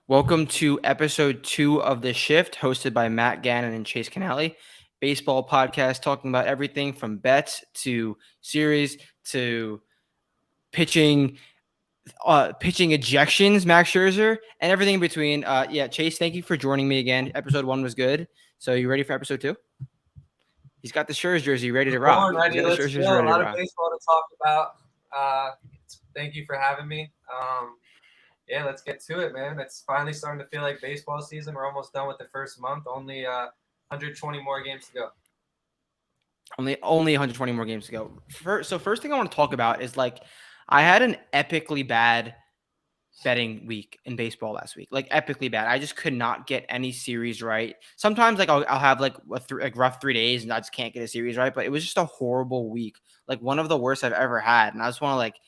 Welcome to episode 2 of The Shift, hosted by Matt Gannon and Chase Canali. Baseball podcast talking about everything from bets to series to pitching, pitching ejections, Max Scherzer, and everything in between. Chase, thank you for joining me again. Episode 1 was good. So you ready for episode 2? He's got the Scherzer jersey ready to rock. Born ready. Let's Scherzer go. A ready to lot of rock. baseball to talk about. Thank you for having me. Let's get to it, man. It's finally starting to feel like baseball season. We're almost done with the first month. Only 120 more games to go. Only 120 more games to go. First thing I want to talk about is I had an epically bad betting week in baseball last week, epically bad. I just could not get any series right. Sometimes I'll have rough 3 days and I just can't get a series right, but it was just a horrible week, one of the worst I've ever had. And I just want to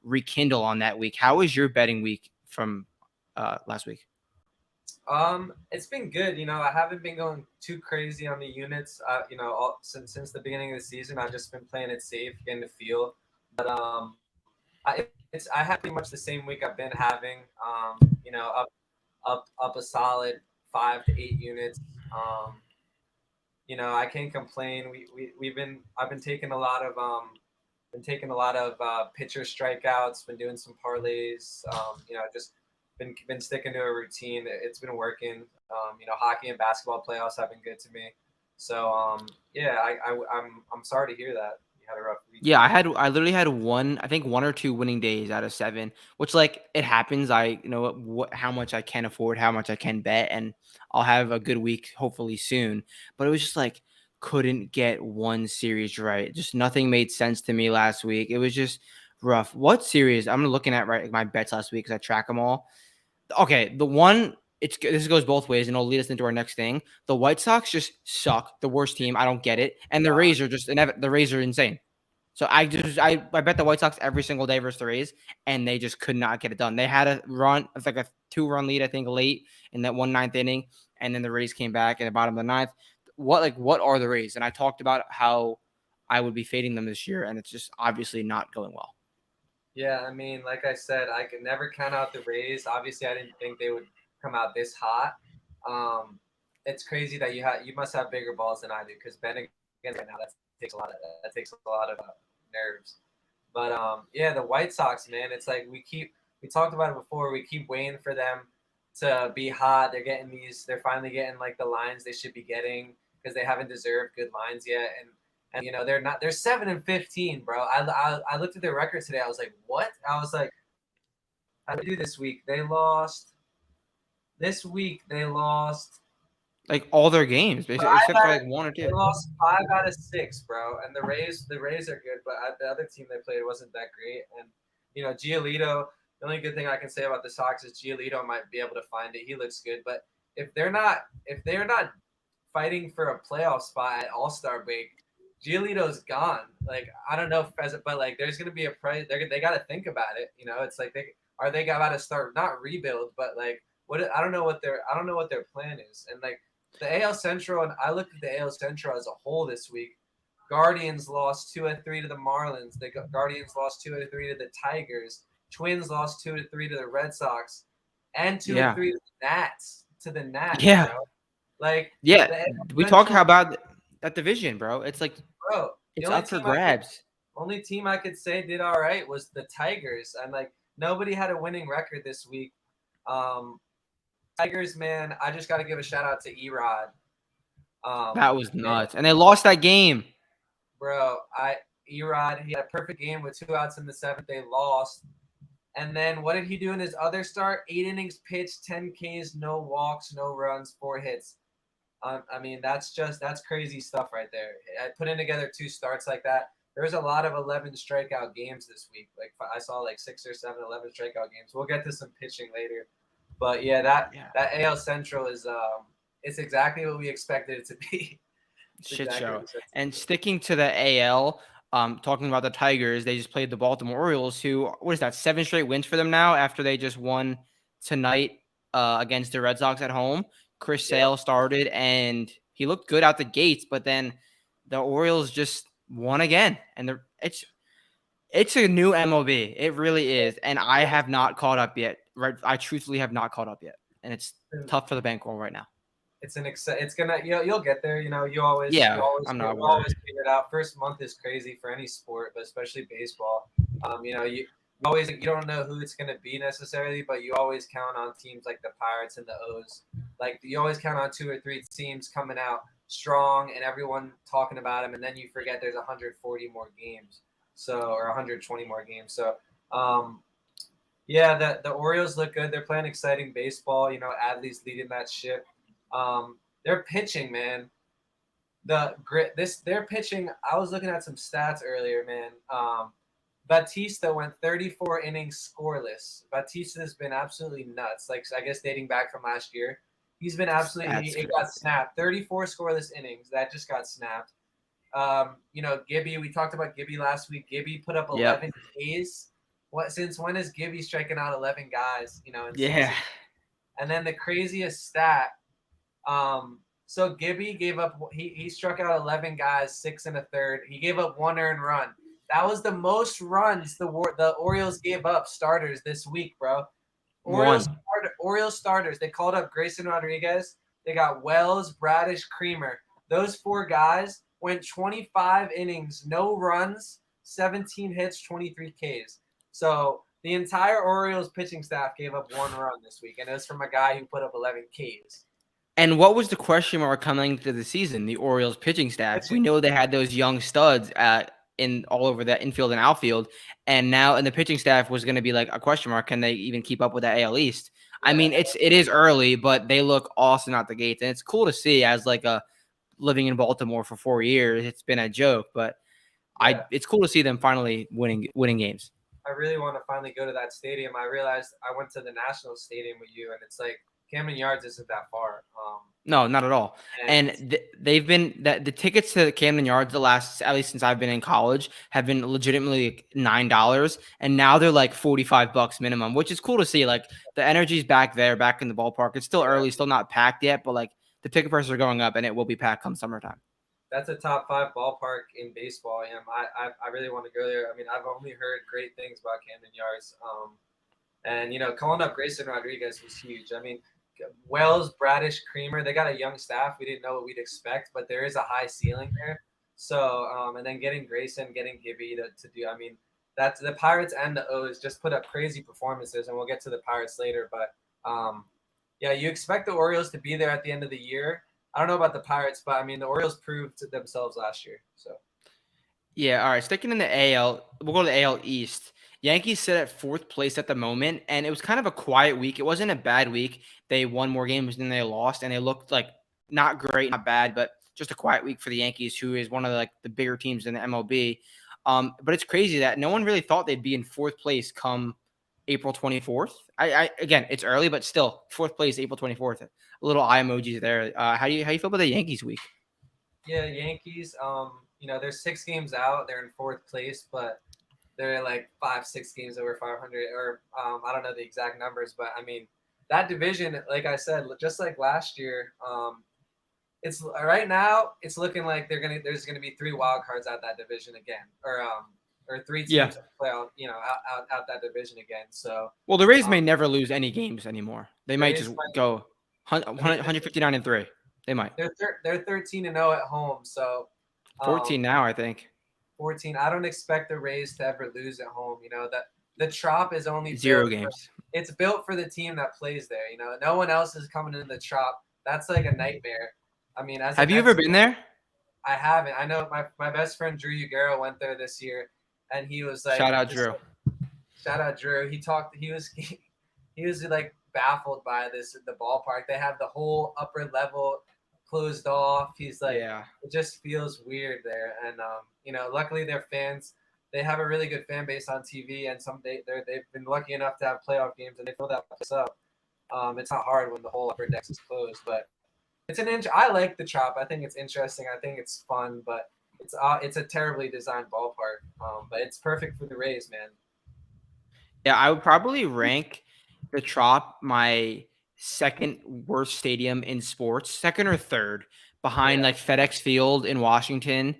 rekindle on that week. How was your betting week from last week? It's been good. I haven't been going too crazy on the units. Since the beginning of the season, I've just been playing it safe, getting the feel. But I have pretty much the same week I've been having. Up a solid 5 to 8 units. I can't complain. I've been taking a lot of pitcher strikeouts. Been doing some parlays. Just been sticking to a routine. It's been working. Hockey and basketball playoffs have been good to me. So I'm sorry to hear that you had a rough week. Yeah, I literally had one or two winning days out of 7, which it happens. I how much I can afford, how much I can bet, and I'll have a good week hopefully soon. But it was just couldn't get one series right. Just nothing made sense to me last week. It was just rough. What series? I'm looking at my bets last week because I track them all. Okay, the one. This goes both ways, and it'll lead us into our next thing. The White Sox just suck. The worst team. I don't get it. And the Rays are the Rays are insane. So I bet the White Sox every single day versus the Rays, and they just could not get it done. They had a run, it's a 2-run lead, I think, late in that 1/9 inning, and then the Rays came back at the bottom of the 9th. What are the Rays? And I talked about how I would be fading them this year, and it's just obviously not going well. Yeah, I mean, like I said, I could never count out the Rays. Obviously, I didn't think they would come out this hot. It's crazy that you must have bigger balls than I do, because betting against right now that takes a lot of nerves. But the White Sox, man, it's we talked about it before. We keep waiting for them to be hot. They're finally getting the lines they should be getting, because they haven't deserved good lines yet. And they're not. They're 7-15, bro. I looked at their record today. I was like, what? I was like, how did they do this week? They lost. This week they lost all their games, basically, except for 1 or 2. They lost 5 out of 6, bro. And the Rays are good, but the other team they played wasn't that great. And Giolito. The only good thing I can say about the Sox is Giolito might be able to find it. He looks good, but if they're not fighting for a playoff spot at All-Star break, Giolito's gone. I don't know but there's gonna be a price. They got to think about it. It's they about to start not rebuild, but I don't know what their plan is. And the AL Central, and I looked at the AL Central as a whole this week. Guardians lost 2 out of 3 to the Marlins. The Guardians lost 2 out of 3 to the Tigers. Twins lost 2 out of 3 to the Red Sox, and 2 out of 3 to the Nats. Yeah. We talked about that division, bro. It's bro, it's up for grabs. Only team I could say did all right was the Tigers. And nobody had a winning record this week. Tigers, man, I just got to give a shout out to Erod. That was nuts, and they lost that game, bro. Erod, he had a perfect game with 2 outs in the 7th. They lost, and then what did he do in his other start? 8 innings pitched, 10 Ks, no walks, no runs, 4 hits. I mean, that's crazy stuff right there. Putting together 2 starts like that. There's a lot of 11 strikeout games this week. I saw 6 or 7 11 strikeout games. We'll get to some pitching later. But that AL Central is it's exactly what we expected it to be. Shit show. And sticking to the AL, talking about the Tigers, they just played the Baltimore Orioles, who, what is that, 7 straight wins for them now after they just won tonight against the Red Sox at home. Chris Sale started, and he looked good out the gates, but then the Orioles just won again. And it's a new MLB. It really is. And I have not caught up yet. Right? I truthfully have not caught up yet. and it's tough for the bankroll right now. It's gonna you'll get there. You always Yeah, I'm not you worried. always figure it out. First month is crazy for any sport, but especially baseball. You always you don't know who it's gonna be necessarily, but you always count on teams like the Pirates and the O's. Like you always count on 2 or 3 teams coming out strong and everyone talking about them, and then you forget there's 140 more games, or 120 more games. So um, yeah, the Orioles look good. They're playing exciting baseball. Adley's leading that ship. They're pitching, man. They're pitching. I was looking at some stats earlier, man. Batista went 34 innings scoreless. Batista's been absolutely nuts. Like I guess dating back from last year, he's been absolutely. That's It crazy. got snapped. 34 scoreless innings. That just got snapped. Gibby. We talked about Gibby last week. Gibby put up Yep. 11 Ks. Since when is Gibby striking out 11 guys? In Yeah. season. And then the craziest stat. So Gibby gave up. He struck out 11 guys, 6 1/3. He gave up 1 earned run. That was the most runs the Orioles gave up starters this week, bro. One. Orioles starters. They called up Grayson Rodriguez. They got Wells, Bradish, Creamer. Those 4 guys went 25 innings, no runs, 17 hits, 23 Ks. So the entire Orioles pitching staff gave up 1 run this week, and it was from a guy who put up 11 Ks. And what was the question mark coming into the season? The Orioles pitching staff. We know they had those young studs in all over that infield and outfield, and now and the pitching staff was going to be like a question mark. Can they even keep up with that AL East? I mean, it is early, but they look awesome out the gates, and it's cool to see as like a living in Baltimore for 4 years. It's been a joke, but it's cool to see them finally winning games. I really want to finally go to that stadium. I realized I went to the National Stadium with you, and it's like Camden Yards isn't that far. No, not at all. And they've been the tickets to Camden Yards the last, at least since I've been in college, have been legitimately $9, and now they're like $45 minimum, which is cool to see. Like the energy's back there, back in the ballpark. It's still early, still not packed yet, but like the ticket prices are going up, and it will be packed come summertime. That's a top 5 ballpark in baseball. I really want to go there. I mean, I've only heard great things about Camden Yards. And calling up Grayson Rodriguez was huge. I mean, Wells, Bradish, Creamer, they got a young staff. We didn't know what we'd expect, but there is a high ceiling there. So, and then getting Grayson, getting Gibby to do, I mean, that's the Pirates and the O's just put up crazy performances, and we'll get to the Pirates later. But yeah, you expect the Orioles to be there at the end of the year. I don't know about the Pirates, but I mean, the Orioles proved to themselves last year. So, Yeah, all right. Sticking in the AL, we'll go to the AL East. Yankees sit at 4th place at the moment, and it was kind of a quiet week. It wasn't a bad week. They won more games than they lost, and they looked like not great, not bad, but just a quiet week for the Yankees, who is one of the bigger teams in the MLB. But it's crazy that no one really thought they'd be in 4th place come April 24th. Again, it's early, but still 4th place, April 24th. Little eye emojis there. How do you feel about the Yankees week? yeah, Yankees. They're 6 games out. They're in 4th place, but they're like 5-6 games over 500, or I don't know the exact numbers, but I mean that division, like I said, just like last year, it's right now it's looking like there's gonna be 3 wild cards out that division again, or 3 teams play out out that division again. So well, the Rays may never lose any games anymore. They might just go 159-3. They might. They're 13-0 at home, so 14 now, I think. 14. I don't expect the Rays to ever lose at home. That the Trop is only 0 games. It's built for the team that plays there. No one else is coming in the Trop. That's like a nightmare. I mean, have you ever been there? I haven't. I know my best friend Drew Ugaro went there this year, and he was like, shout out Drew. Shout out Drew. He talked. He was like baffled by the ballpark. They have the whole upper level closed off. He's like, It just feels weird there. And luckily their fans, they have a really good fan base on TV, and they've been lucky enough to have playoff games, and they fill that place up. It's not hard when the whole upper deck is closed, but I like the Trop. I think it's interesting. I think it's fun, but it's a terribly designed ballpark. But it's perfect for the Rays, man. Yeah, I would probably rank the Trop my second worst stadium in sports, second or third, behind like FedEx Field in Washington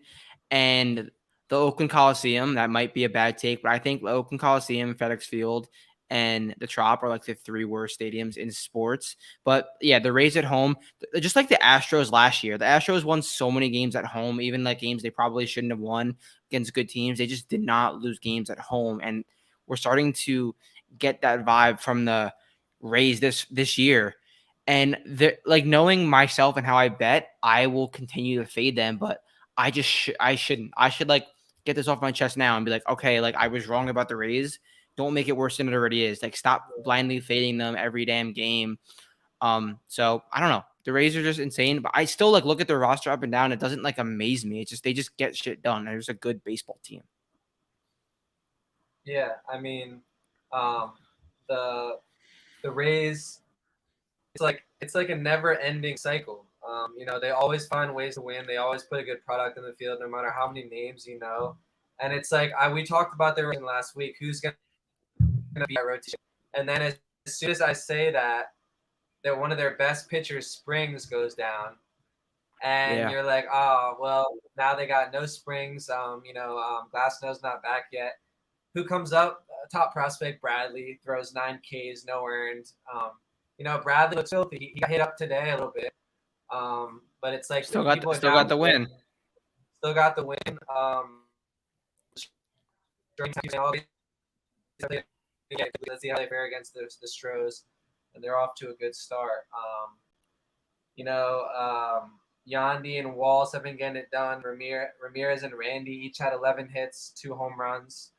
and the Oakland Coliseum. That might be a bad take, but I think the Oakland Coliseum, FedEx Field, and the Trop are like the three worst stadiums in sports. But yeah, the Rays at home, just like the Astros last year, the Astros won so many games at home, even like games they probably shouldn't have won against good teams. They just did not lose games at home, and we're starting to get that vibe from the Rays this year. And like knowing myself and how I bet, I will continue to fade them, but I shouldn't. I should like get this off my chest now and be like, okay, like I was wrong about the Rays. Don't make it worse than it already is. Like stop blindly fading them every damn game. So I don't know. The Rays are just insane, but I still like look at their roster up and down. It doesn't like amaze me. It's just they just get shit done. They're just a good baseball team. Yeah, I mean, um, the the Rays, it's like a never-ending cycle. They always find ways to win. They always put a good product in the field, no matter how many names you know. And it's like we talked about their rotation last week. Who's going to be that rotation? And then as soon as I say that one of their best pitchers, Springs, goes down, and Yeah. you're like, oh well, now they got no Springs. Glasnow's not back yet. Who comes up? Top prospect Bradley throws 9 Ks, no earned. Bradley looks filthy. He got hit up today a little bit, but it's like Still got people are still down. got the win. Still got the win. Let's see how they fare against the Stros, and they're off to a good start. Yandy and Walls have been getting it done. Ramirez and Randy each had 11 hits, 2 home runs.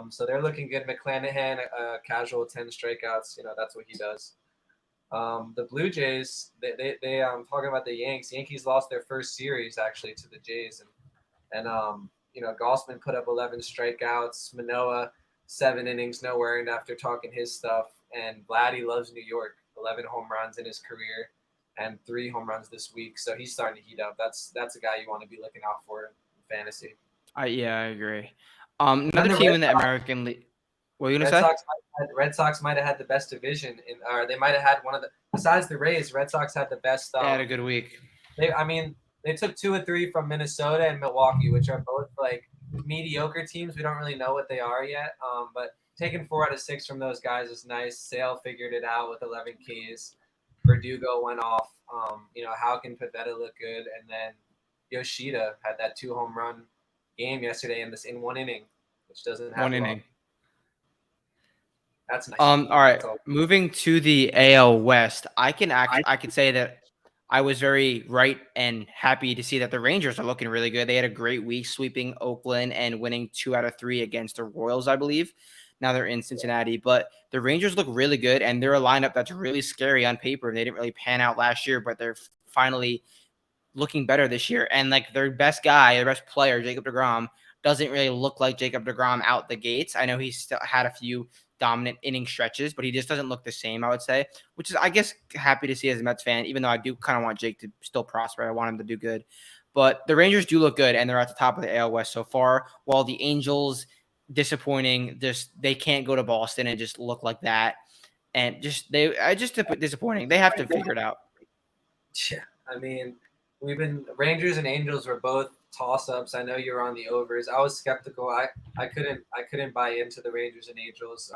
So they're looking good. McClanahan, casual 10 strikeouts. That's what he does. The Blue Jays, they talking about the Yanks. Yankees lost their first series actually to the Jays, and Gossman put up 11 strikeouts. Manoah 7 innings, no earned after talking his stuff. And Vladdy loves New York. 11 home runs in his career, and 3 home runs this week. So he's starting to heat up. That's a guy you want to be looking out for in fantasy. Yeah, I agree. And Another the team Red in the Sox, American League. What are you gonna Red say? Sox, Red Sox might have had the best division, or they might have had one of the. Besides the Rays, Red Sox had the best. They had a good week. They took 2 or 3 from Minnesota and Milwaukee, which are both like mediocre teams. We don't really know what they are yet. But taking 4 out of 6 from those guys is nice. Sale figured it out with 11 Ks. Verdugo went off. How can Pivetta look good? And then Yoshida had that 2 home run game yesterday in 1 inning, which doesn't One happen. inning. That's nice. All right. All. Moving to the AL West, I could say that I was very right and happy to see that the Rangers are looking really good. They had a great week sweeping Oakland and winning 2 out of 3 against the Royals, I believe. Now they're in Cincinnati, but the Rangers look really good, and they're a lineup that's really scary on paper. They didn't really pan out last year, but they're finally looking better this year. And like their best guy, their best player, Jacob deGrom, doesn't really look like Jacob deGrom out the gates. I know he's still had a few dominant inning stretches, but he just doesn't look the same, I would say, which is, I guess, happy to see as a Mets fan, even though I do kind of want Jake to still prosper. I want him to do good. But the Rangers do look good, and they're at the top of the AL West so far, while the Angels, disappointing, they can't go to Boston and just look like that. And just disappointing. They have to figure it out. Yeah, we've been Rangers and Angels were both toss-ups. I know you're on the overs. I was skeptical. I couldn't buy into the Rangers and Angels.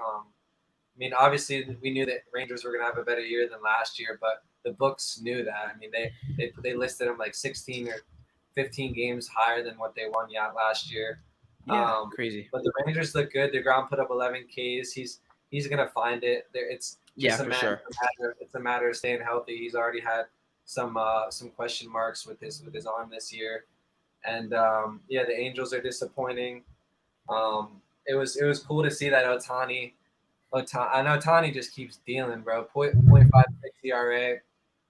Obviously we knew that Rangers were gonna have a better year than last year, but the books knew that. They listed them like 16 or 15 games higher than what they won last year. Yeah, crazy. But the Rangers look good. DeGrom put up 11 Ks. He's gonna find it. It's just For sure. it's a matter of staying healthy. He's already had some question marks with his arm this year, and the Angels are disappointing. It was cool to see that Ohtani. I know Ohtani just keeps dealing, bro. 0.56 ERA.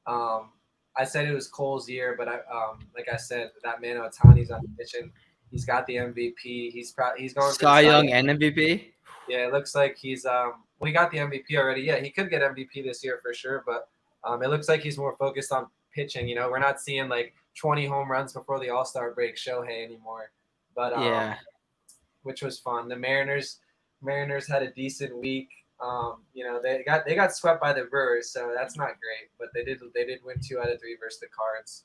I said it was Cole's year, but like I said, that man Ohtani's on a mission. He's got the MVP. He's going for Cy the Young and MVP. Yeah, it looks like he's we got the MVP already. Yeah, he could get MVP this year for sure, but it looks like he's more focused on pitching. We're not seeing like 20 home runs before the All-Star break Shohei anymore. But which was fun. The Mariners had a decent week. They got swept by the Brewers, so that's not great. But they did win 2 out of 3 versus the Cards,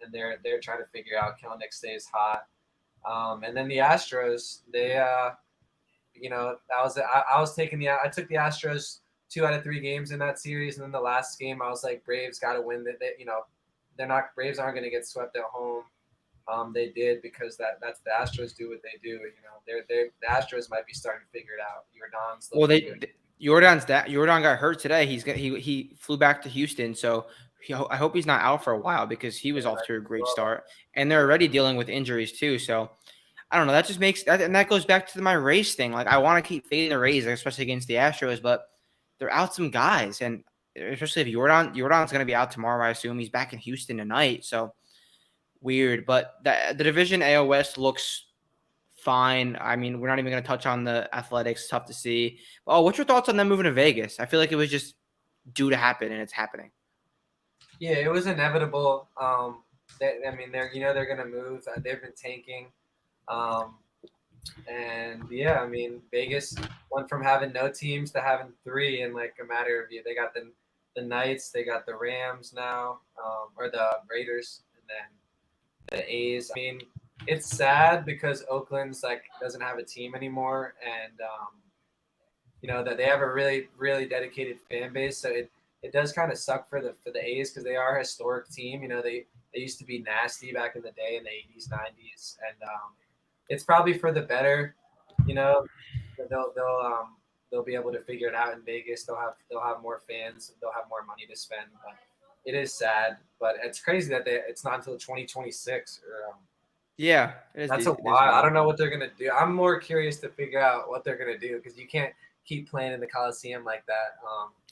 and they're trying to figure out Kelenic stays hot. And then the Astros, I took the Astros 2 out of 3 games in that series, and then the last game I was like, Braves got to win. That Braves aren't going to get swept at home. They did because that's the Astros do what they do. The Astros might be starting to figure it out. Jordan's Well, looking good. Jordan got hurt today. He flew back to Houston, so I hope he's not out for a while because he was off to a great start, and they're already dealing with injuries too. So I don't know. That just makes that, and that goes back to my Rays thing. Like I want to keep fading the Rays, especially against the Astros, but they're out some guys, and especially if Jordan's going to be out tomorrow, I assume he's back in Houston tonight. So weird, but the division AL West looks fine. I mean, we're not even going to touch on the Athletics. Tough to see. Oh, what's your thoughts on them moving to Vegas? I feel like it was just due to happen, and it's happening. Yeah, it was inevitable. They're going to move. They've been tanking. And yeah, I mean, Vegas went from having no teams to having 3 in like a matter of years. They got the Knights, they got the Rams now, or the Raiders, and then the A's. I mean, it's sad because Oakland's like doesn't have a team anymore, and that they have a really really dedicated fan base. So it does kind of suck for the A's because they are a historic team. They used to be nasty back in the day in the 80s, 90s, and it's probably for the better. They'll be able to figure it out in Vegas. They'll have more fans. They'll have more money to spend. But it is sad, but it's crazy that it's not until 2026. Yeah, That's a while. I don't know what they're gonna do. I'm more curious to figure out what they're gonna do because you can't keep playing in the Coliseum like that.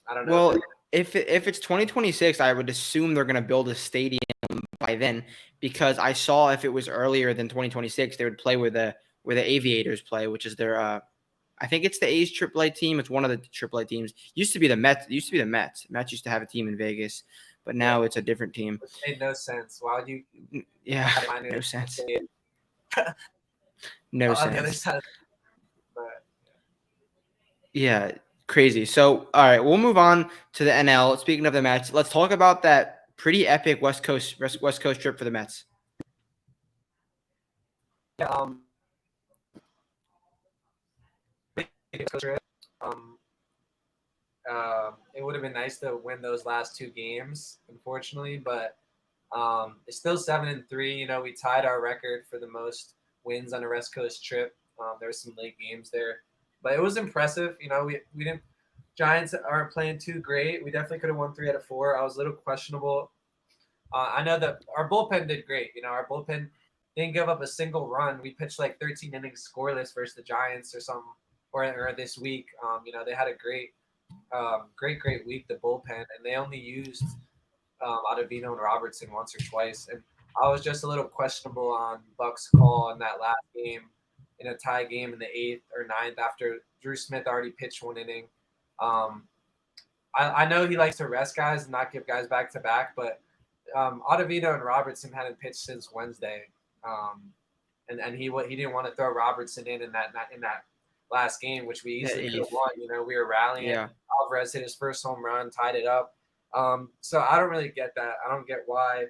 I don't know. Well, if it's 2026, I would assume they're going to build a stadium by then because I saw if it was earlier than 2026, they would play where the Aviators play, which is their I think it's the A's AAA team. It's one of the AAA teams. Used to be the Mets. Mets used to have a team in Vegas, but now it's a different team. Which made no sense. Why would you? Yeah, no sense. No sense. On the other side. Yeah, crazy. So, all right, we'll move on to the NL. Speaking of the Mets, let's talk about that pretty epic West Coast trip for the Mets. Yeah, it would have been nice to win those last 2 games, unfortunately, but it's still 7-3. We tied our record for the most wins on a West Coast trip. There were some late games there, but it was impressive. We didn't. Giants aren't playing too great. We definitely could have won 3 out of 4. I was a little questionable. I know that our bullpen did great. Our bullpen didn't give up a single run. We pitched like 13 innings scoreless versus the Giants or something, or this week. They had a great week, the bullpen, and they only used Ottavino and Robertson once or twice. And I was just a little questionable on Buck's call in that last game, in a tie game in the 8th or 9th after Drew Smith already pitched 1 inning. I know he likes to rest guys and not give guys back to back, but Ottavino and Robertson hadn't pitched since Wednesday, and he didn't want to throw Robertson in that last game, which we easily could have won. We were rallying. Yeah. Alvarez hit his first home run, tied it up. So I don't really get that. I don't get why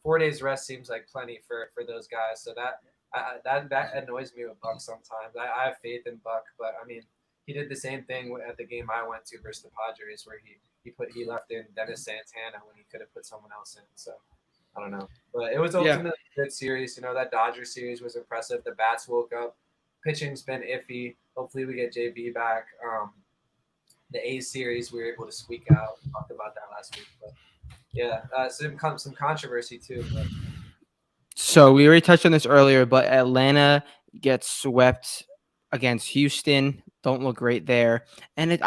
4 days rest seems like plenty for those guys. So that annoys me with Buck sometimes. I have faith in Buck, but I mean, he did the same thing at the game I went to versus the Padres, where he left in Dennis Santana when he could have put someone else in. So I don't know, but it was ultimately a good series. That Dodgers series was impressive. The bats woke up. Pitching's been iffy. Hopefully we get JB back. The A's series we were able to squeak out. We talked about that last week, but yeah, some controversy too. But. So we already touched on this earlier, but Atlanta gets swept against Houston. Don't look great there, and it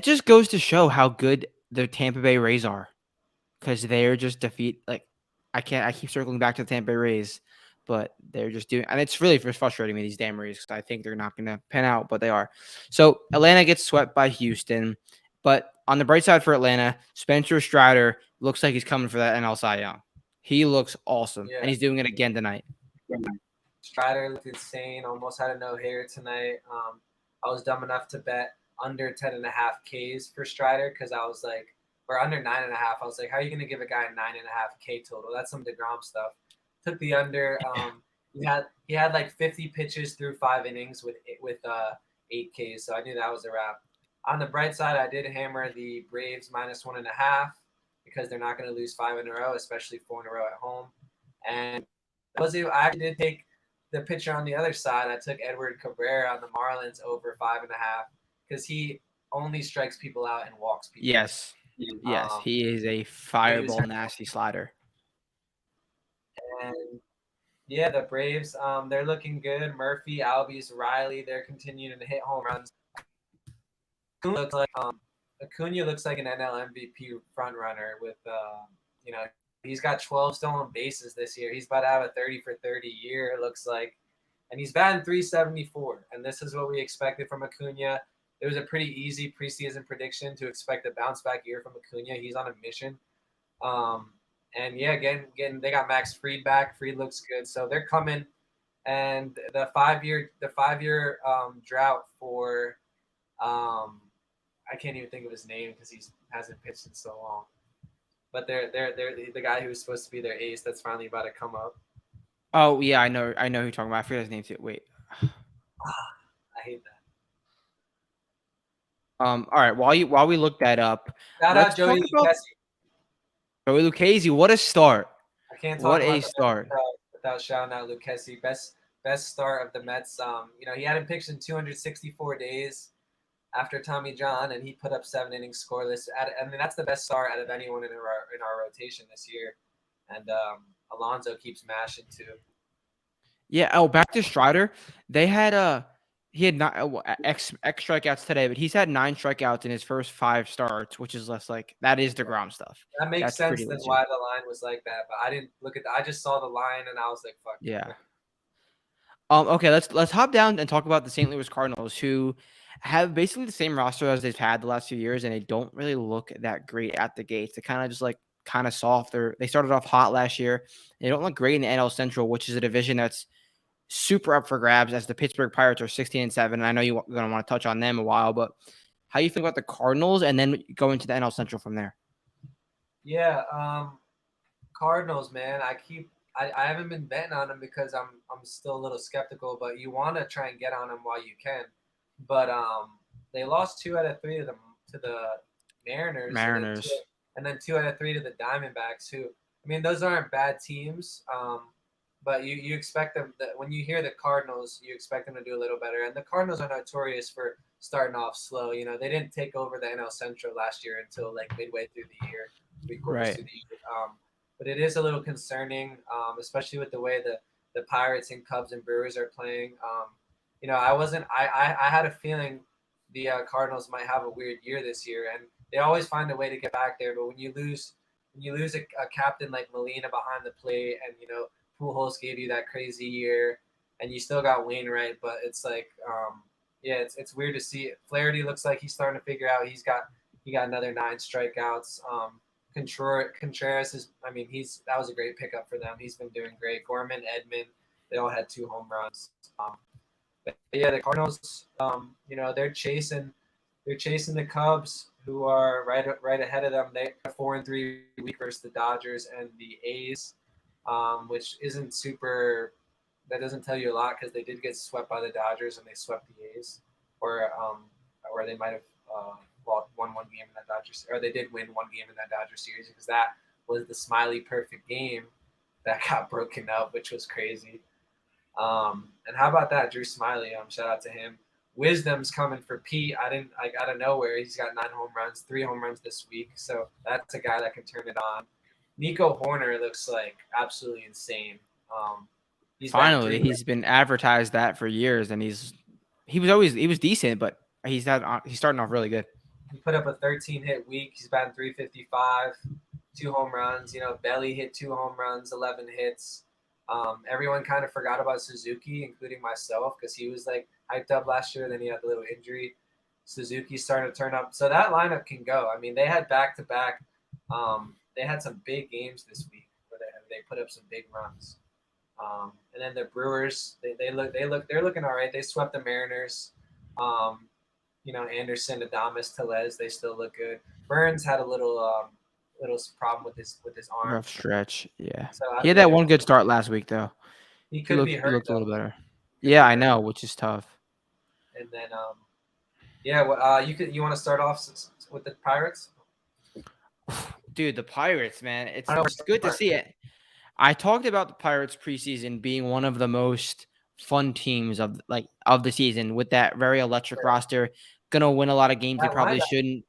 just goes to show how good the Tampa Bay Rays are, because they're just I keep circling back to the Tampa Bay Rays, but they're just doing, and it's really frustrating me, these damn Rays, because I think they're not going to pan out, but they are. So Atlanta gets swept by Houston, but on the bright side for Atlanta, Spencer Strider looks like he's coming for that NL Cy Young. He looks awesome, and he's doing it again tonight. Strider looked insane. Almost had a no-hitter tonight. I was dumb enough to bet under 10.5 Ks for Strider because I was like, or under 9.5. I was like, how are you going to give a guy 9.5 K total? That's some DeGrom stuff. Took the under. He had like 50 pitches through 5 innings with 8 Ks. So I knew that was a wrap. On the bright side, I did hammer the Braves -1.5 because they're not going to lose 5 in a row, especially 4 in a row at home. And I actually did take the pitcher on the other side. I took Edward Cabrera on the Marlins over 5.5 because he only strikes people out and walks people. Yes. Yes. Um, He is a he was, fireball nasty slider. and yeah, the Braves, they're looking good. Murphy, Albies, Riley, they're continuing to hit home runs. Looks like Acuna looks like an NL MVP front runner with he's got 12 stolen bases this year. He's about to have a 30 for 30 year, it looks like. And he's batting 374. And this is what we expected from Acuna. It was a pretty easy preseason prediction to expect a bounce back year from Acuna. He's on a mission. And yeah, again, they got Max Fried back. Fried looks good. So they're coming. And the 5 year drought for I can't even think of his name because he hasn't pitched in so long. But they're the guy who was supposed to be their ace that's finally about to come up. Oh yeah, I know who you're talking about. I forget his name too. Wait. I hate that. All right. While we look that up, Shout out let's Joey talk about Lucchesi. Joey Lucchesi. What a start! I can't talk What about a the start! Mets without shouting out Lucchesi. Best start of the Mets. He hadn't pitched in 264 days after Tommy John, and he put up 7 innings scoreless. I mean, that's the best start out of anyone in our rotation this year. And Alonso keeps mashing too. Yeah. Oh, back to Strider. They had he had not X strikeouts today, but he's had 9 strikeouts in his first 5 starts, which is less like that is DeGrom stuff. That makes That's sense pretty then legit. why the line was like that. But I didn't look at I just saw the line and I was like, fuck. Yeah. Okay, let's hop down and talk about the St. Louis Cardinals, who have basically the same roster as they've had the last few years, and they don't really look that great at the gates. They kind of just like kind of soft. They started off hot last year. They don't look great in the NL Central, which is a division that's super up for grabs. As the Pittsburgh Pirates are 16-7, and I know you're going to want to touch on them a while, but how you think about the Cardinals, and then go into the NL Central from there? Yeah, Cardinals, man. I haven't been betting on them because I'm still a little skeptical, but you want to try and get on them while you can. But they lost 2 out of 3 to the Mariners. Mariners. And then 2 out of 3 to the Diamondbacks, who, I mean, those aren't bad teams. But you expect them when you hear the Cardinals, you expect them to do a little better. And the Cardinals are notorious for starting off slow. They didn't take over the NL Central last year until like midway through the year, 3/4 through the year. But it is a little concerning, especially with the way the Pirates and Cubs and Brewers are playing. I had a feeling the Cardinals might have a weird year this year, and they always find a way to get back there. But when you lose a captain like Molina behind the plate, and Pujols gave you that crazy year, and you still got Wainwright, but it's like, it's weird to see. Flaherty looks like he's starting to figure out. He got another 9 strikeouts. Contreras is, that was a great pickup for them. He's been doing great. Gorman, Edman, they all had 2 home runs. But yeah, the Cardinals, they're chasing the Cubs, who are right ahead of them. They have 4-3 week versus the Dodgers and the A's, which isn't super. That doesn't tell you a lot because they did get swept by the Dodgers and they swept the A's, or they might have won 1 game in that Dodgers, or they did win 1 game in that Dodger series, because that was the Smiley perfect game that got broken up, which was crazy. And how about that, Drew Smiley? Shout out to him. Wisdom's coming for Pete. Out of nowhere, he's got 9 home runs, 3 home runs this week. So that's a guy that can turn it on. Nico Horner looks like absolutely insane. He's been advertised that for years, and he was decent, but he's starting off really good. He put up a 13-hit week. He's batting 355, 2 home runs. Belly hit 2 home runs, 11 hits. Everyone kind of forgot about Suzuki, including myself, because he was like hyped up last year. Then he had a little injury. Suzuki's starting to turn up. So that lineup can go. I mean, they had back-to-back. They had some big games this week where they put up some big runs. And then the Brewers, they're looking all right. They swept the Mariners. Anderson, Adames, Tellez, they still look good. Burns had a little problem with his arm. Rough stretch, yeah. So he had that one good start last week, though. he He could be looked he hurt looked a little though. better. Could Yeah, be I hurt. know, which is tough. And then yeah, well, you want to start off with the Pirates? Dude, the Pirates, man, I don't know. it's good to see it. I talked about the Pirates preseason being one of the most fun teams of the season with that very electric roster. Gonna win a lot of games they That probably lineup shouldn't.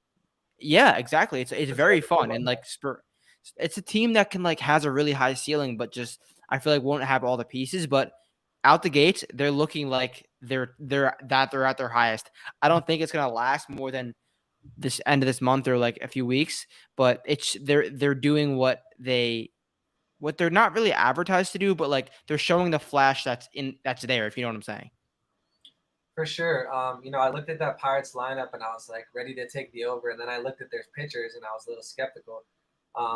Yeah, exactly. It's was very very good fun and lineup. it's a team that can has a really high ceiling, but just I feel like won't have all the pieces. But out the gates, they're looking like they're at their highest. I don't think it's gonna last more than this end of this month or like a few weeks, but they're doing what they're not really advertised to do, but like they're showing the flash that's there, if you know what I'm saying. For sure. I looked at that Pirates lineup and I was like ready to take the over, and then I looked at their pitchers and I was a little skeptical.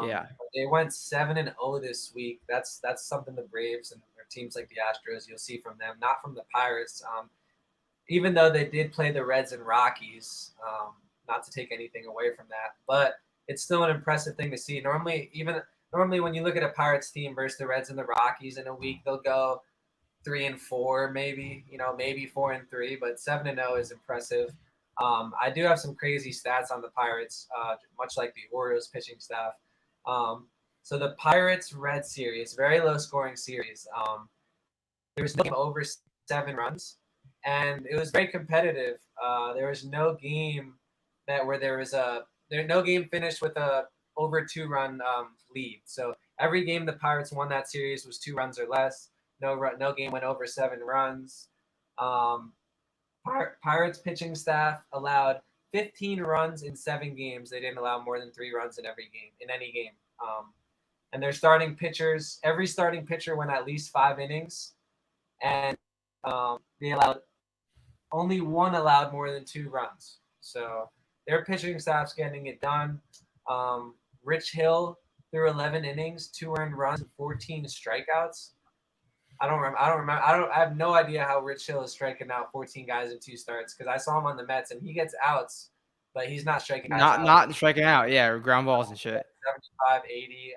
Yeah. They went 7-0 this week. That's something the Braves and or teams like the Astros you'll see from them, not from the Pirates. Even though they did play the Reds and Rockies, not to take anything away from that, but it's still an impressive thing to see. Normally when you look at a Pirates team versus the Reds and the Rockies in a week, they'll go 3-4, maybe maybe 4-3, but 7-0 is impressive. I do have some crazy stats on the Pirates, much like the Orioles pitching staff. So the Pirates Red series, very low scoring series. There was no game over 7 runs, and it was very competitive. There was no game where there was no game finished with a over 2 run lead. So every game the Pirates won that series was 2 runs or less. No game went over 7 runs. Um, Pirates pitching staff allowed 15 runs in 7 games. They didn't allow more than 3 runs in any game. And their starting pitchers, every starting pitcher went at least 5 innings, and they allowed only one allowed more than 2 runs. So their pitching staff's getting it done. Rich Hill threw 11 innings, 2 earned runs, and 14 strikeouts. I have no idea how Rich Hill is striking out 14 guys in 2 starts, because I saw him on the Mets and he gets outs, but he's not striking guys out. Not striking out, yeah, or ground balls and shit. 75, 80.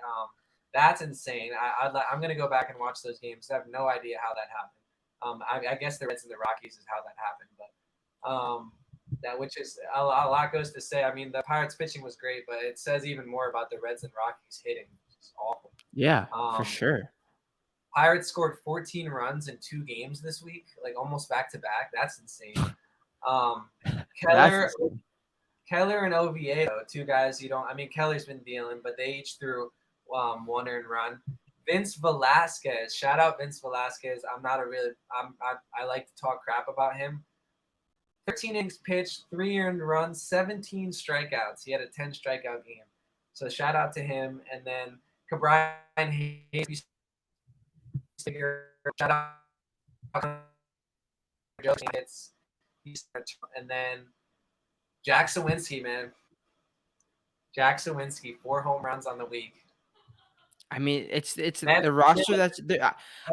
That's insane. I'm going to go back and watch those games. I have no idea how that happened. I guess the Reds and the Rockies is how that happened, but that which is a lot goes to say. I mean, the Pirates pitching was great, but it says even more about the Reds and Rockies hitting, which is awful. Yeah, for sure. Pirates scored 14 runs in 2 games this week, like almost back to back. That's insane. Keller and Oviedo, 2 guys you don't. I mean, Keller's been dealing, but they each threw 1 earned run. Vince Velasquez, shout out Vince Velasquez. I like to talk crap about him. 13 innings pitched, 3 earned runs, 17 strikeouts. He had a 10 strikeout game. So shout out to him. And then Cabrian Hayes, shout out and then Jack Sawinski, man. Jack Sawinski, 4 home runs on the week. I mean, it's Man, the roster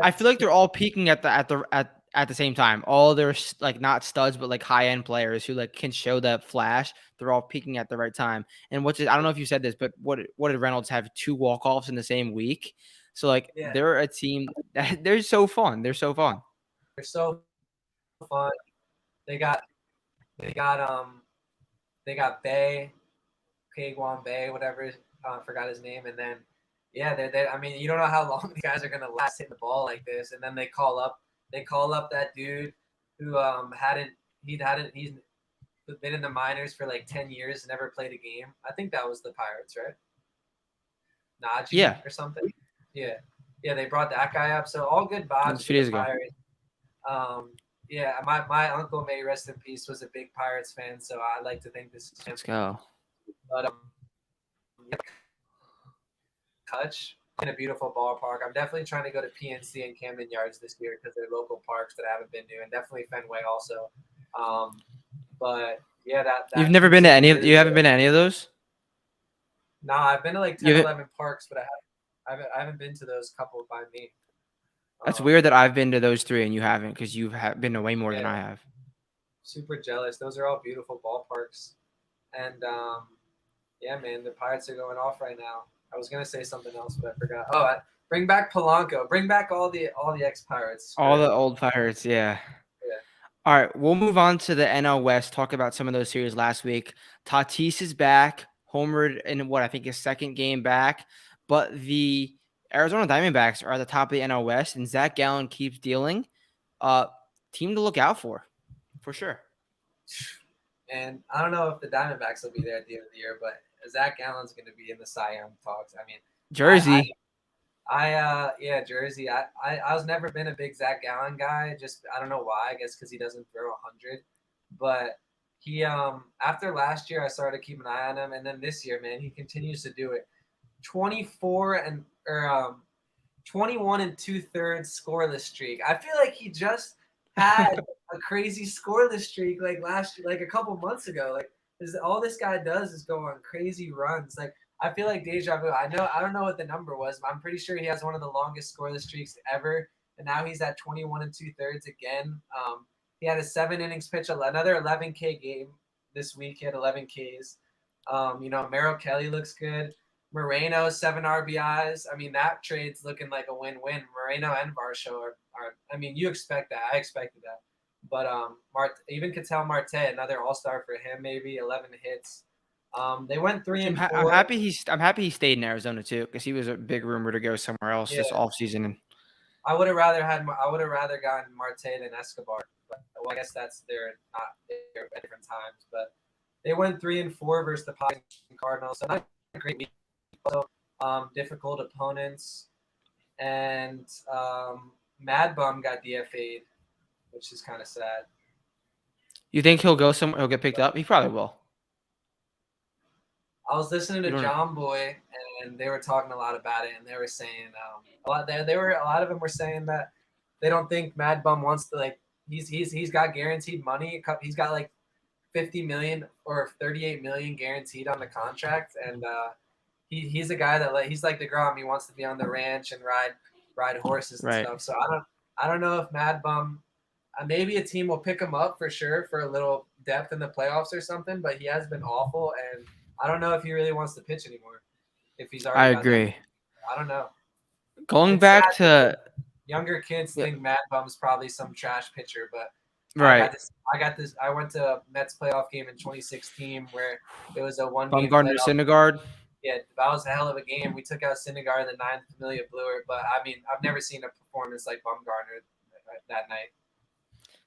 I feel like they're all peaking at the same time. All they're like not studs, but like high end players who like can show that flash. They're all peaking at the right time. And I don't know if you said this, but what did Reynolds have 2 walk-offs in the same week? So like they're a team that they're so fun. They're so fun. They're so fun. They got Bay, Kguan Bay, whatever. Forgot his name. And then I mean, you don't know how long these guys are gonna last hitting the ball like this. And then they call up that dude who he's been in the minors for like 10 years, never played a game. I think that was the Pirates, right? Najee or something. Yeah, they brought that guy up. So all good vibes for the Pirates. My uncle, may rest in peace, was a big Pirates fan, so I like to think this is him. Let's go. But Touch in a beautiful ballpark. I'm definitely trying to go to PNC and Camden Yards this year because they're local parks that I haven't been to, and definitely Fenway also. But yeah, You've never been to any of you haven't been to any of those? No, I've been to like 10, 11 parks, but I haven't been to those couple by me. That's weird that I've been to those 3 and you haven't, because you've been to way more than I have. Super jealous. Those are all beautiful ballparks. And yeah, man, the Pirates are going off right now. I was going to say something else, but I forgot. Bring back Polanco. Bring back all the ex-Pirates. All the old Pirates, yeah. Yeah. All right, we'll move on to the NL West, talk about some of those series last week. Tatis is back, homered in what I think his second game back, but the Arizona Diamondbacks are at the top of the NL West, and Zach Gallen keeps dealing. Uh, Team to look out for sure. And I don't know if the Diamondbacks will be there at the end of the year, but Zach Gallen's going to be in the Cy Young talks. I mean, Jersey. yeah, Jersey. I was never been a big Zach Gallen guy. Just I don't know why. I guess because he doesn't throw 100. But he after last year, I started to keep an eye on him, and then this year, man, he continues to do it. 24 and or 21 and 2/3 scoreless streak. I feel like he just had a crazy scoreless streak like last year, like a couple months ago. Like all this guy does is go on crazy runs. Like I feel like deja vu. I don't know what the number was, but I'm pretty sure he has one of the longest scoreless streaks ever. And now he's at 21 and 2/3 again. He had a 7 innings pitch, another 11K game this week. He had 11 Ks. Merrill Kelly looks good. Moreno, 7 RBIs. I mean, that trade's looking like a win-win. Moreno and Varsho are I mean, you expect that. I expected that. But even Ketel Marte, another all-star for him, maybe 11 hits. They went 3 and 4. I'm happy he stayed in Arizona too, because he was a big rumor to go somewhere else this offseason. And I would have rather gotten Marte than Escobar. But well, I guess they're not there at different times. But they went 3 and 4 versus the Padres and Cardinals. So not a great week. Also, difficult opponents, and Mad Bum got DFA'd, which is kind of sad. you think he'll go somewhere? He'll get picked up? He probably will. I was listening to John Boy, and they were talking a lot about it, and they were saying a lot of them were saying that they don't think Mad Bum wants to, like, he's got guaranteed money. He's got like 50 million or 38 million guaranteed on the contract, and he's a guy that he's like DeGrom. He wants to be on the ranch and ride horses and stuff. So I don't know if Mad Bum, maybe a team will pick him up for sure for a little depth in the playoffs or something. But he has been awful, and I don't know if he really wants to pitch anymore. If he's already, I agree. I don't know. Going back to younger kids think Mad Bum's probably some trash pitcher, but right. I went to a Mets playoff game in 2016 where it was a one-game Bumgarner Syndergaard. Yeah, that was a hell of a game. We took out Syndergaard in the 9th, Amelia Bluer, but I mean, I've never seen a performance like Bumgarner that night.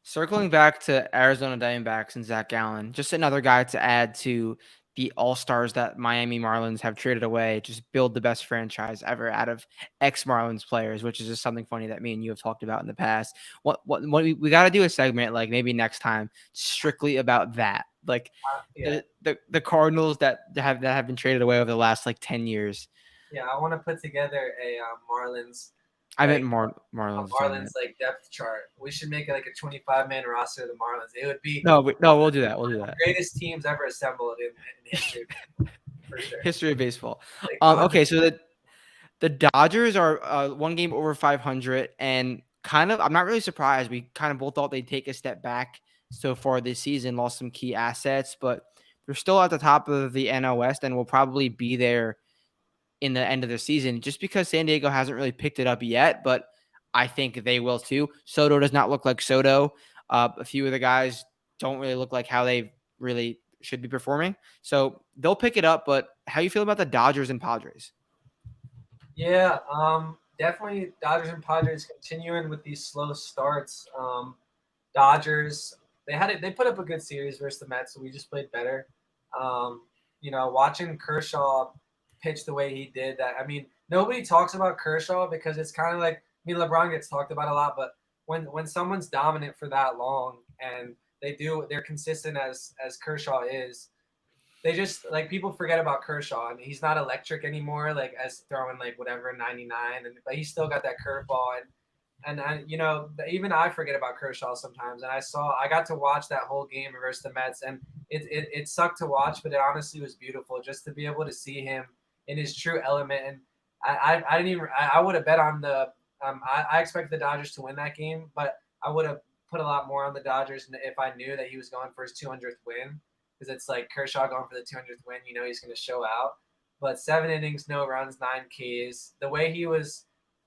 Circling back to Arizona Diamondbacks and Zach Gallen, just another guy to add to the all-stars that Miami Marlins have traded away, just build the best franchise ever out of ex-Marlins players, which is just something funny that me and you have talked about in the past. What we got to do a segment, like maybe next time, strictly about that. Like the Cardinals that have been traded away over the last like 10 years. Yeah, I want to put together a Marlins. I meant Marlins. Marlins like depth chart. We should make it like a 25-man roster of the Marlins. It would be no. We'll do that. We'll do that. Greatest teams ever assembled in history, for sure. History of baseball. Okay, so the Dodgers are 1 game over 500, and kind of I'm not really surprised. We kind of both thought they'd take a step back so far this season, lost some key assets, but they're still at the top of the NL West, and will probably be there in the end of the season, just because San Diego hasn't really picked it up yet, but I think they will too. Soto does not look like Soto. A few of the guys don't really look like how they really should be performing. So they'll pick it up, but how you feel about the Dodgers and Padres? Yeah, definitely Dodgers and Padres continuing with these slow starts. Dodgers, they put up a good series versus the Mets, so we just played better. Watching Kershaw pitch the way he did that. I mean, nobody talks about Kershaw because it's kind of like, LeBron gets talked about a lot, but when someone's dominant for that long and they're consistent as Kershaw is, they just like people forget about Kershaw, and he's not electric anymore, like as throwing like whatever 99, but he's still got that curveball, and even I forget about Kershaw sometimes. And I got to watch that whole game versus the Mets, and it sucked to watch, but it honestly was beautiful just to be able to see him in his true element. And I would have bet on the I expected the Dodgers to win that game, but I would have put a lot more on the Dodgers if I knew that he was going for his 200th win, because it's like Kershaw going for the 200th win, he's going to show out. But 7 innings, no runs, 9 Ks. The way he was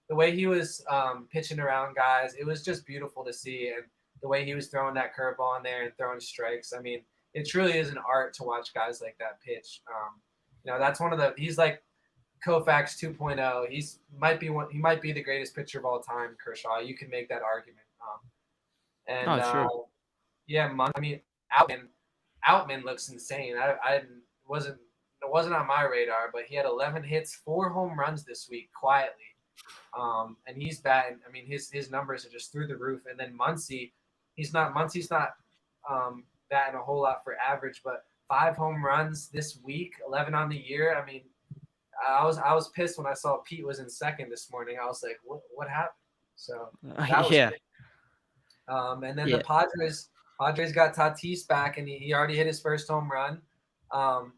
the way he was pitching around guys, it was just beautiful to see. And the way he was throwing that curveball in there and throwing strikes, I mean, it truly is an art to watch guys like that pitch. That's one of the he's like Koufax 2.0. He might be the greatest pitcher of all time, Kershaw. You can make that argument. And Oh, true. yeah, I mean, Outman Outman looks insane. I wasn't it wasn't on my radar, but he had 11 hits, 4 home runs this week quietly. And he's batting. I mean, his numbers are just through the roof. And then Muncie's not batting a whole lot for average, but 5 home runs this week, 11 on the year. I mean, I was pissed when I saw Pete was in second this morning. I was like, what happened? So that was Yeah, great. And then the yeah. Padres got Tatis back, and he already hit his first home run. Um,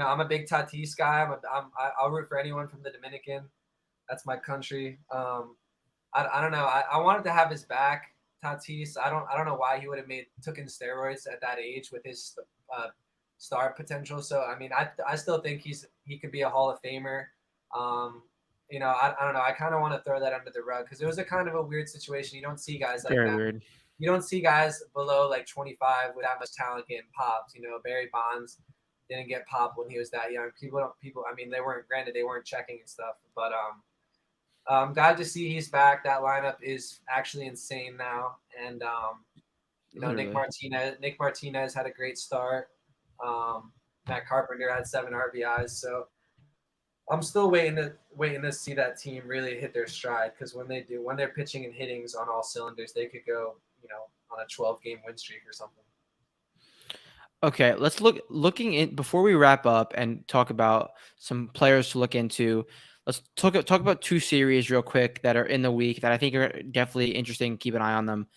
I'm a big Tatis guy. I'll root for anyone from the Dominican. That's my country. I don't know. I wanted to have his back, Tatis. I don't know why he would have taken steroids at that age with his star potential. So I mean, I still think he could be a Hall of Famer. Um, I don't know. I kind of want to throw that under the rug because it was a kind of a weird situation. You don't see guys like Very that. weird. You don't see guys below like 25 with that much talent getting popped. Barry Bonds didn't get popped when he was that young. People. I mean, they weren't checking and stuff, but glad to see he's back. That lineup is actually insane now, and Literally. Nick Martinez had a great start. Matt Carpenter had 7 RBIs, so I'm still waiting to see that team really hit their stride because when they're pitching and hitting on all cylinders, they could go on a 12-game win streak or something. Okay, let's looking in before we wrap up and talk about some players to look into. Let's talk about 2 series real quick that are in the week that I think are definitely interesting. Keep an eye on them.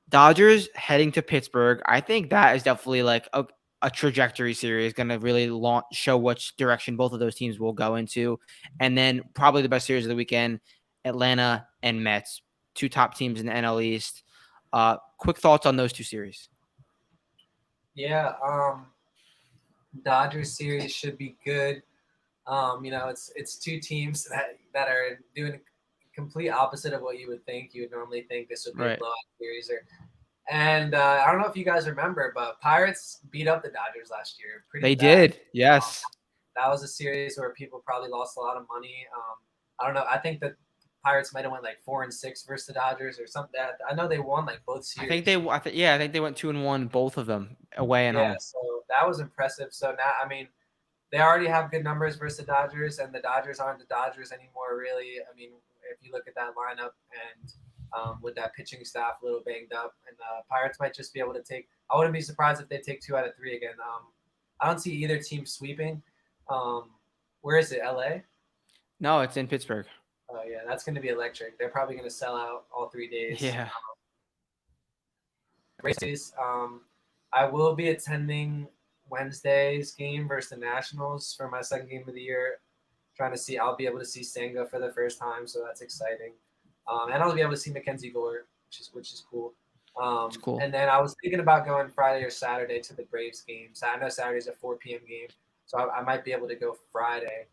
Dodgers heading to Pittsburgh. I think that is definitely like a trajectory series, going to really show which direction both of those teams will go into. And then probably the best series of the weekend, Atlanta and Mets, 2 top teams in the NL East. Quick thoughts on those 2 series. Yeah, Dodgers series should be good. It's 2 teams that are doing complete opposite of what you would think. You would normally think this would be a Right. blowout series, and I don't know if you guys remember, but Pirates beat up the Dodgers last year pretty They bad. did. Yes. That was a series where people probably lost a lot of money. I don't know. I think the Pirates might have went like 4-6 versus the Dodgers or something. I know they won like both series. I think they went 2-1, both of them, away and Yeah, home. so that was impressive. So now, I mean, they already have good numbers versus the Dodgers, and the Dodgers aren't the Dodgers anymore, really. I mean, if you look at that lineup and with that pitching staff a little banged up, and Pirates might just be able to take. I wouldn't be surprised if they take 2 out of 3 again. I don't see either team sweeping. Um, where is it? LA? No, it's in Pittsburgh. Oh yeah, that's going to be electric. They're probably going to sell out all 3 days. Yeah. Races. I will be attending Wednesday's game versus the Nationals for my second game of the year. Trying to see, I'll be able to see Senga for the first time, so that's exciting. And I'll be able to see Mackenzie Gore, which is cool. It's cool. And then I was thinking about going Friday or Saturday to the Braves game. So I know Saturday's a 4 p.m. game, so I might be able to go Friday.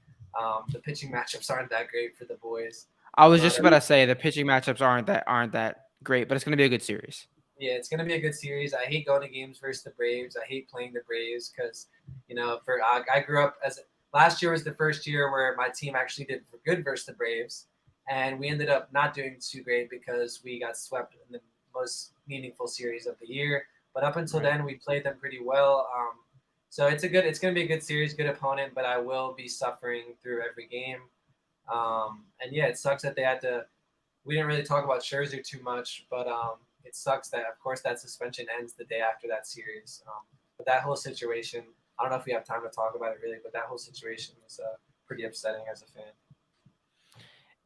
The pitching matchups aren't that great for the boys, I was but just about to say the pitching matchups aren't that great, but it's going to be a good series. yeah, it's gonna be a good series. I hate going to games versus the Braves. I hate playing the Braves because, I grew up as last year was the first year where my team actually did good versus the Braves, and we ended up not doing too great because we got swept in the most meaningful series of the year. But up until Right. then, we played them pretty well. So it's gonna be a good series, good opponent. But I will be suffering through every game. And yeah, it sucks that they had to. We didn't really talk about Scherzer too much, but it sucks that, of course, that suspension ends the day after that series. But that whole situation, I don't know if we have time to talk about it really, but that whole situation was pretty upsetting as a fan.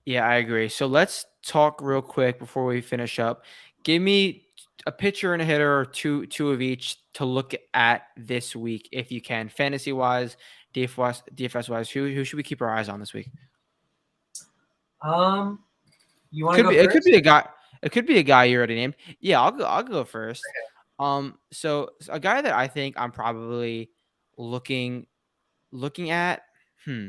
Yeah, I agree. So let's talk real quick before we finish up. Give me a pitcher and a hitter, or two of each to look at this week, if you can, fantasy wise, DFS wise. Who should we keep our eyes on this week? Um, you want to Could go be it could first? be a guy. It could be a guy you already named. Yeah, I'll go first. So a guy that I think I'm probably looking at. Hmm.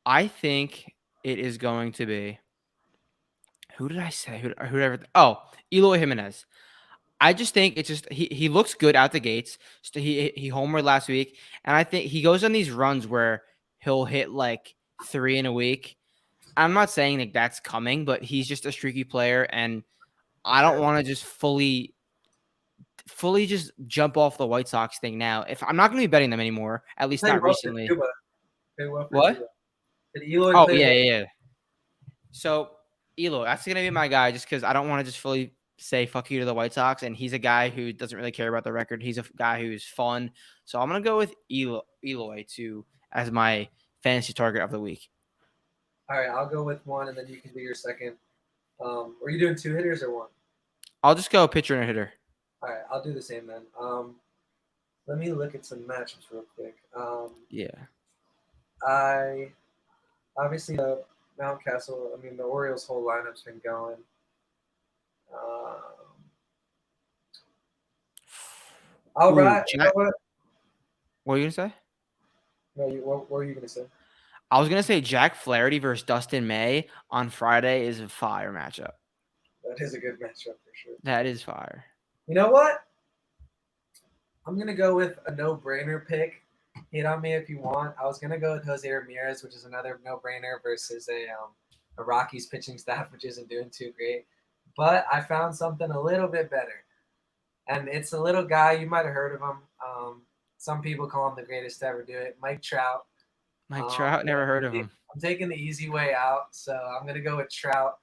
I think it is going to be who did I say? Whoever. Oh, Eloy Jimenez. I just think it's just he looks good out the gates. So he homered last week, and I think he goes on these runs where he'll hit like 3 in a week. I'm not saying that that's coming, but he's just a streaky player, and I don't Okay. want to just fully just jump off the White Sox thing now. If I'm not going to be betting them anymore, at least Played not well for recently. Cuba. Played well for What? Cuba. Did Eloy Oh play yeah, well? yeah, yeah. So Elo, that's gonna be my guy, just because I don't want to just fully say fuck you to the White Sox, and he's a guy who doesn't really care about the record. He's a guy who's fun, so I'm gonna go with Eloy to as my fantasy target of the week. All right, I'll go with one, and then you can do your second. Were you doing two hitters or one? I'll just go pitcher and a hitter. All right, I'll do the same then. Let me look at some matchups real quick. Yeah. I obviously the Mountcastle. I mean, the Orioles' whole lineup's been going. Um, all Ooh, right, you know Jack. what? What are you gonna say? No, what were you gonna say? I was gonna say Jack Flaherty versus Dustin May on Friday is a fire matchup. That is a good matchup for sure. That is fire. You know what? I'm gonna go with a no-brainer pick. Hit on me if you want. I was gonna go with Jose Ramirez, which is another no-brainer versus a Rockies pitching staff, which isn't doing too great. But I found something a little bit better, and it's a little guy you might have heard of him. Some people call him the greatest to ever do it, Mike Trout. Mike Trout, never heard of him. I'm taking the easy way out, so I'm gonna go with Trout.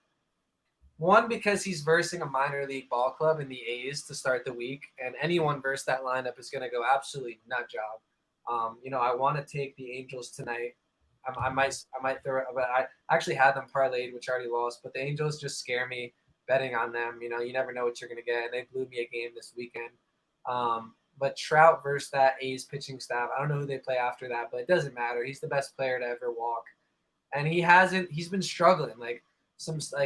One, because he's versing a minor league ball club in the A's to start the week, and anyone versus that lineup is going to go absolutely nut job. I want to take the Angels tonight. I might throw it, but I actually had them parlayed, which already lost. But the Angels just scare me betting on them. You never know what you're going to get, and they blew me a game this weekend. But Trout versus that A's pitching staff, I don't know who they play after that, but it doesn't matter. He's the best player to ever walk, and he's been struggling.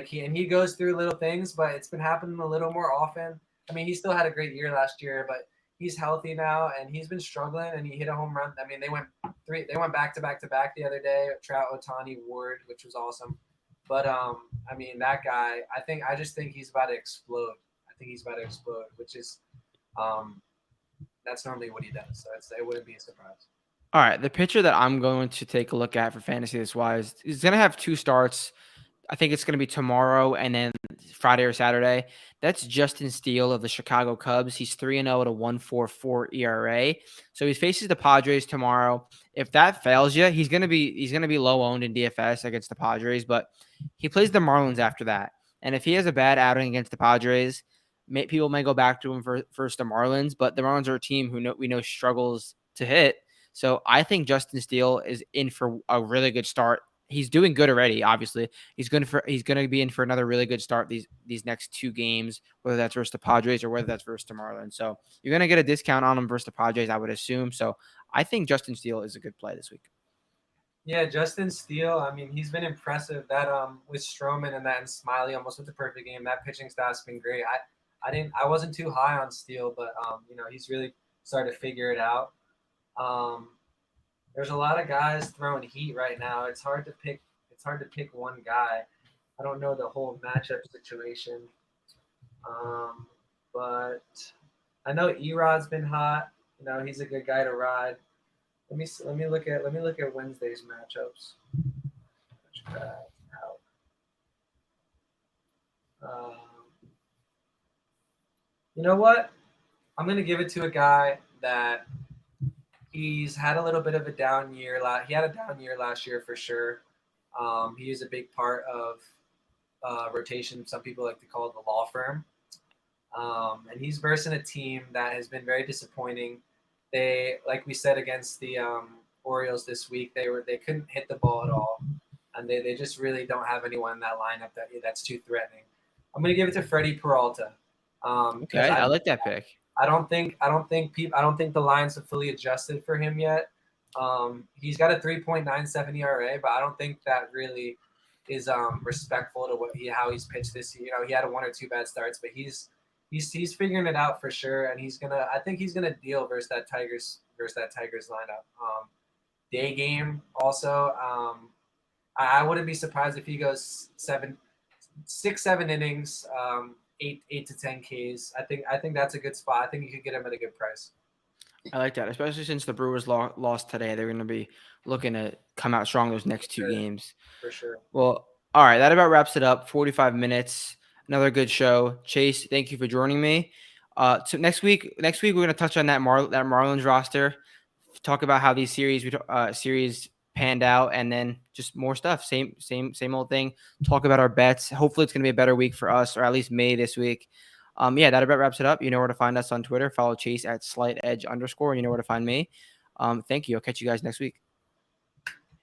He goes through little things, but it's been happening a little more often. I mean, he still had a great year last year, but he's healthy now and he's been struggling, and he hit a home run. I mean, they went back to back to back the other day. Trout, Otani, Ward, which was awesome. But I mean, that guy, I just think he's about to explode. I think he's about to explode, which is that's normally what he does. So it wouldn't be a surprise. All right, the pitcher that I'm going to take a look at for fantasy this wise is going to have 2 starts. I think it's going to be tomorrow and then Friday or Saturday. That's Justin Steele of the Chicago Cubs. He's 3-0 at a 1.44 ERA. So he faces the Padres tomorrow. If that fails you, he's going to be low owned in DFS against the Padres, but he plays the Marlins after that. And if he has a bad outing against the Padres, people may go back to him for first the Marlins, but the Marlins are a team we know struggles to hit. So I think Justin Steele is in for a really good start. He's doing good already. Obviously, he's going to be in for another really good start these next 2 games, whether that's versus the Padres or whether that's versus the Marlins. So you're going to get a discount on him versus the Padres, I would assume. So I think Justin Steele is a good play this week. Yeah, Justin Steele. I mean, he's been impressive. That with Stroman and Smiley almost with the perfect game. That pitching staff's been great. I wasn't too high on Steele, but he's really started to figure it out. Um, there's a lot of guys throwing heat right now. It's hard to pick. It's hard to pick one guy. I don't know the whole matchup situation, um, but I know Erod's been hot. He's a good guy to ride. Let me look at Wednesday's matchups. Um, you know what? I'm gonna give it to a guy that he's had a little bit of a down year. He had a down year last year for sure. He is a big part of rotation. Some people like to call it the law firm. And he's versing a team that has been very disappointing. They, like we said against the Orioles this week, they couldn't hit the ball at all, and they just really don't have anyone in that lineup that's too threatening. I'm gonna give it to Freddie Peralta because Okay, I like that pick. I don't think the lines have fully adjusted for him yet. He's got a 3.97 ERA, but I don't think that really is respectful to how he's pitched this year. He had 1 or 2 bad starts, but he's figuring it out for sure, and I think he's gonna deal versus that Tigers lineup. Day game also. I wouldn't be surprised if he goes 7 innings, 8 to 10 Ks. I think that's a good spot. I think you could get him at a good price. I like that, especially since the Brewers lost today. They're going to be looking to come out strong those next two Sure, games. for sure. Well, all right, that about wraps it up. 45 minutes, another good show. Chase, thank you for joining me. So next week we're going to touch on that Marlins roster, talk about how these series panned out, and then just more stuff. Same old thing. Talk about our bets. Hopefully, it's going to be a better week for us, or at least May this week. Yeah, that about wraps it up. You know where to find us on Twitter. Follow Chase at @slight edge_, and you know where to find me. Thank you. I'll catch you guys next week.